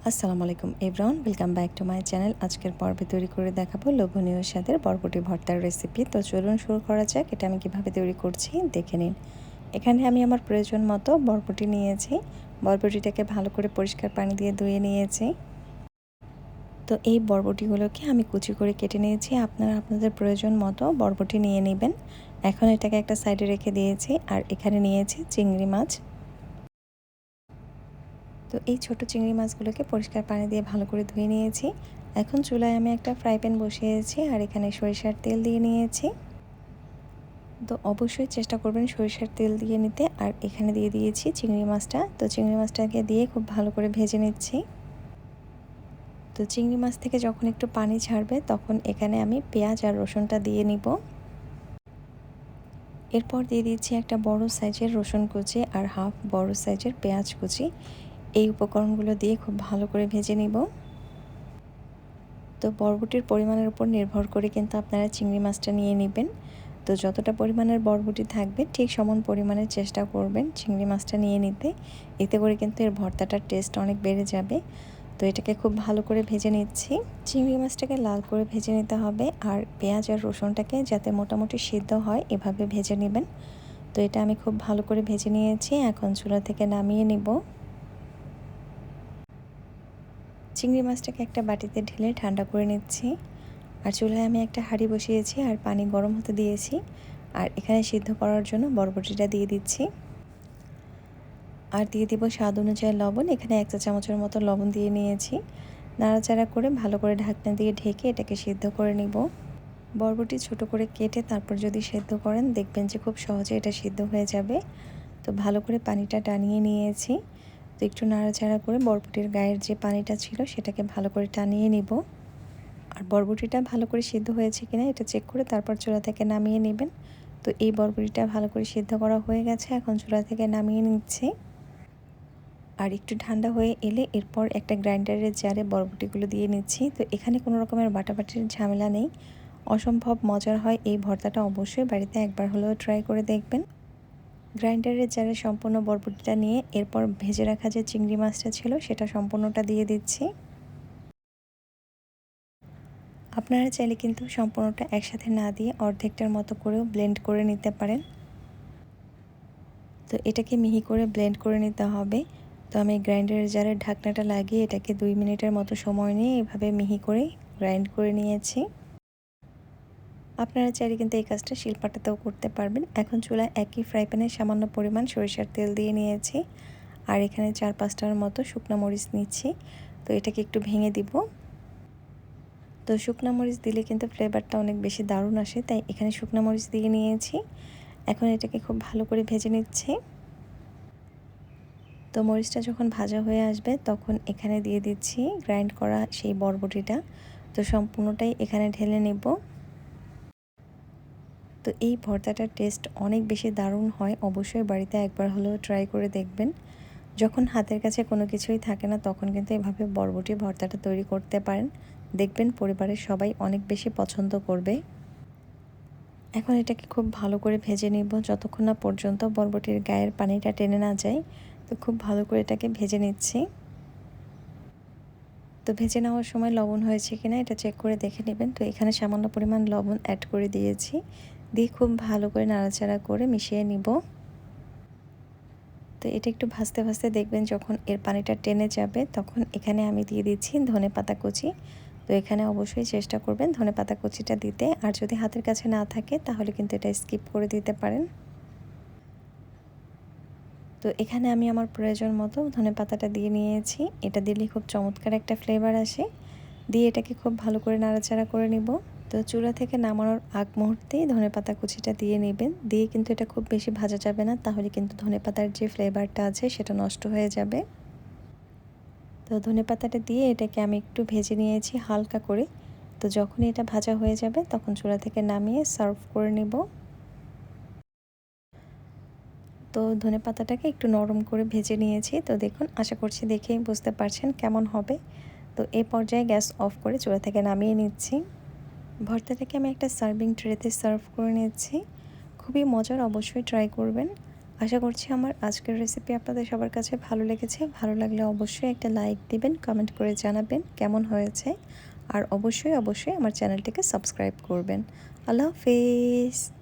আসসালামু আলাইকুম everyone, welcome back to my channel. আজকের পর্বে তৈরি করে দেখাবো লোভনীয় স্বাদের বরবটি ভর্তার রেসিপি। তো চলুন শুরু করা যাক। এটা আমি কিভাবে তৈরি করছি দেখে নিন। এখানে আমি আমার প্রয়োজন মতো বরবটি নিয়েছি। বরবটিটাকে ভালো করে পরিষ্কার পানি দিয়ে ধুয়ে নিয়েছি। তো এই বরবটিগুলোকে আমি কুচি করে কেটে নিয়েছি। আপনারা আপনাদের প্রয়োজন মতো বরবটি নিয়ে নেবেন। এখন এটাকে একটা সাইডে রেখে দিয়েছি। আর এখানে নিয়েছি চিংড়ি মাছ। তো এই ছোট চিংড়ি মাছগুলোকে পরিষ্কার পানি দিয়ে ভালো করে ধুয়ে নিয়েছি। এখন চুলায় আমি একটা ফ্রাই প্যান বসিয়েছি আর এখানে সরিষার তেল দিয়ে নিয়েছি। তো অবশ্যই চেষ্টা করবেন সরিষার তেল দিয়ে নিতে। আর এখানে দিয়ে দিয়েছি চিংড়ি মাছটা। তো চিংড়ি মাছটাকে দিয়ে খুব ভালো করে ভেজে নিচ্ছি। তো চিংড়ি মাছ থেকে যখন একটু পানি ছাড়বে তখন এখানে আমি পেঁয়াজ আর রসুনটা দিয়ে নিব। এরপর দিয়ে দিচ্ছি একটা বড় সাইজের রসুন কুচি আর হাফ বড় সাইজের পেঁয়াজ কুচি। এই উপকরণগুলো দিয়ে খুব ভালো করে ভেজে নিব। তো বরবটির পরিমাণের উপর নির্ভর করে কিন্তু আপনারা চিংড়ি মাছটা নিয়ে নেবেন। তো যতটা পরিমাণের বরবটি থাকবে ঠিক সমান পরিমাণের চেষ্টা করবেন চিংড়ি মাছটা নিয়ে নিতে। এতে করে কিন্তু এর ভর্তাটার টেস্ট অনেক বেড়ে যাবে। তো এটাকে খুব ভালো করে ভেজে নিচ্ছি। চিংড়ি মাছটাকে লাল করে ভেজে নিতে হবে আর পেঁয়াজ আর রসুনটাকে যাতে মোটামুটি সিদ্ধ হয় এভাবে ভেজে নেবেন। তো এটা আমি খুব ভালো করে ভেজে নিয়েছি। এখন চুলা থেকে নামিয়ে নিব। চিংড়ি মাছটাকে একটা বাটিতে ঢেলে ঠান্ডা করে নিচ্ছি। আর চুলায় আমি একটা হাঁড়ি বসিয়েছি আর পানি গরম হতে দিয়েছি। আর এখানে সিদ্ধ করার জন্য বরবটিটা দিয়ে দিচ্ছি। আর দিয়ে দিব স্বাদ অনুযায়ী লবণ। এখানে 1 চা চামচের মতো লবণ দিয়ে নিয়েছি। নাড়াচাড়া করে ভালো করে ঢাকনা দিয়ে ঢেকে এটাকে সিদ্ধ করে নিব। বরবটি ছোট করে কেটে তারপর যদি সিদ্ধ করেন দেখবেন যে খুব সহজে এটা সিদ্ধ হয়ে যাবে। তো ভালো করে পানিটা টানিয়ে নিয়েছি। তো একটু নাড়াচাড়া করে বরবটির গায়ের যে পানিটা ছিল সেটাকে ভালো করে টানিয়ে নিব। আর বরবটিটা ভালো করে সিদ্ধ হয়েছে কিনা এটা চেক করে তারপর চুলা থেকে নামিয়ে নেবেন। তো এই বরবটিটা ভালো করে সিদ্ধ করা হয়ে গেছে। এখন চুলা থেকে নামিয়ে নিচ্ছি। আর একটু ঠান্ডা হয়ে এলে এরপর একটা গ্রাইন্ডারের জারে বরবটিগুলো দিয়ে নিচ্ছি। তো এখানে কোনো রকমের বাটাবাটির ঝামেলা নেই। অসম্ভব মজার হয় এই ভর্তাটা। অবশ্যই বাড়িতে একবার হলেও ট্রাই করে দেখবেন। গ্রাইন্ডারের জারে সম্পূর্ণ বরবটিটা নিয়ে এরপর ভেজে রাখা যে চিংড়ি মাছটা ছিল সেটা সম্পূর্ণটা দিয়ে দিচ্ছি। আপনারা চাইলে কিন্তু সম্পূর্ণটা একসাথে না দিয়ে অর্ধেকটার মতো করেও ব্লেন্ড করে নিতে পারেন। তো এটাকে মিহি করে ব্লেন্ড করে নিতে হবে। তো আমি গ্রাইন্ডারের জারের ঢাকনাটা লাগিয়ে এটাকে 2 মিনিটের মতো সময় নিয়ে এভাবে মিহি করে গ্রাইন্ড করে নিয়েছি। আপনারা চাইলে কিন্তু এই কাজটা শিলপাটাতেও করতে পারবেন। এখন চুলায় একই ফ্রাই প্যানে সামান্য পরিমাণ সরিষার তেল দিয়ে নিয়েছি। আর এখানে 4-5টার মতো শুকনো মরিচ নিচ্ছি। তো এটাকে একটু ভেঙে দিব। তো শুকনো মরিচ দিলে কিন্তু ফ্লেভারটা অনেক বেশি দারুণ আসে, তাই এখানে শুকনো মরিচ দিয়ে নিয়েছি। এখন এটাকে খুব ভালো করে ভেজে নিচ্ছি। তো মরিচটা যখন ভাজা হয়ে আসবে তখন এখানে দিয়ে দিচ্ছি গ্রাইন্ড করা সেই বরবটিটা। তো সম্পূর্ণটাই এখানে ঢেলে নেব। তো এই ভর্তাটার টেস্ট অনেক বেশি দারুণ হয়। অবশ্যই বাড়িতে একবার হলেও ট্রাই করে দেখবেন। যখন হাতের কাছে কোনো কিছুই থাকে না তখন কিন্তু এভাবে বরবটি ভর্তাটা তৈরি করতে পারেন। দেখবেন পরিবারের সবাই অনেক বেশি পছন্দ করবে। এখন এটাকে খুব ভালো করে ভেজে নিব যতক্ষণ না পর্যন্ত বরবটির গায়ের পানিটা টেনে না যায়। তো খুব ভালো করে এটাকে ভেজে নিচ্ছি। তো ভেজে নেওয়ার সময় লবণ হয়েছে কিনা এটা চেক করে দেখে নেবেন। তো এখানে সামান্য পরিমাণ লবণ অ্যাড করে দিয়েছি। দিয়ে খুব ভালো করে নাড়াচাড়া করে মিশিয়ে নিব। তো এটা একটু ভাজতে ভাজতে দেখবেন যখন এর পানিটা টেনে যাবে তখন এখানে আমি দিয়ে দিচ্ছি ধনেপাতা কুচি। তো এখানে অবশ্যই চেষ্টা করবেন ধনেপাতা কুচিটা দিতে। আর যদি হাতের কাছে না থাকে তাহলে কিন্তু এটা স্কিপ করে দিতে পারেন। তো এখানে আমি আমার প্রয়োজন মতো ধনেপাতাটা দিয়ে নিয়েছি। এটা দিলে খুব চমৎকার একটা ফ্লেভার আসে। দিয়ে এটাকে খুব ভালো করে নাড়াচাড়া করে নিব। তো চুলা থেকে নামানোর আগ মুহূর্তেই ধনেপাতা কুচিটা দিয়ে নেবেন। দিয়ে কিন্তু এটা খুব বেশি ভাজা যাবে না, তাহলে কিন্তু ধনেপাতার যে ফ্লেভারটা আছে সেটা নষ্ট হয়ে যাবে। তো ধনেপাতাটা দিয়ে এটাকে আমি একটু ভেজে নিয়েছি হালকা করে। তো যখনই এটা ভাজা হয়ে যাবে তখন চুলা থেকে নামিয়ে সার্ভ করে নেব। তো ধনেপাতাটাকে একটু নরম করে ভেজে নিয়েছি। তো দেখুন, আশা করছি দেখেই বুঝতে পারছেন কেমন হবে। তো এই পর্যায়ে গ্যাস অফ করে চুলা থেকে নামিয়ে নিচ্ছি। ভর্তাটাকে আমি একটা সার্ভিং ট্রেতে সার্ভ করে নিচ্ছি। খুবই মজার, অবশ্যই ট্রাই করবেন। আশা করছি আমার আজকের রেসিপি আপনাদের সবার কাছে ভালো লেগেছে। ভালো লাগলে অবশ্যই একটা লাইক দিবেন, কমেন্ট করে জানাবেন কেমন হয়েছে। আর অবশ্যই আমার চ্যানেলটিকে সাবস্ক্রাইব করবেন। আল্লাহ হাফেজ।